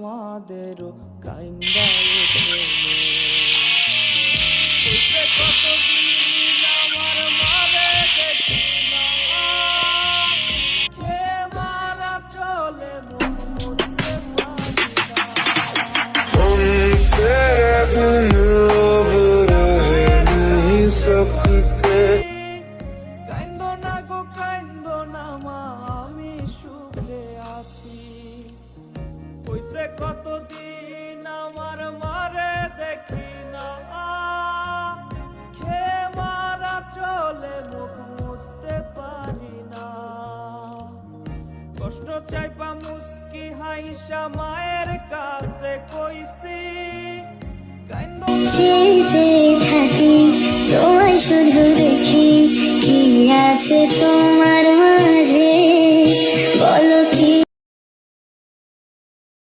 আমাদেরও কাইন্দা ওঠে কতদিন আমার মারে দেখি না কে মারা চলে মুখ মুছতে পারি না কাইন্দো না গো কাইন্দো না মা আমি সুখে আছি কইছে কতদিন আমার মারে দেখি না খে মারা চলে মুখ মুছতে পারি না কষ্ট চাইপা মুস্কি হাইসা মায়ের কাছে কইছি কাইন্দো না থাকি তোমায় শুধু দেখি কি আছে তোমার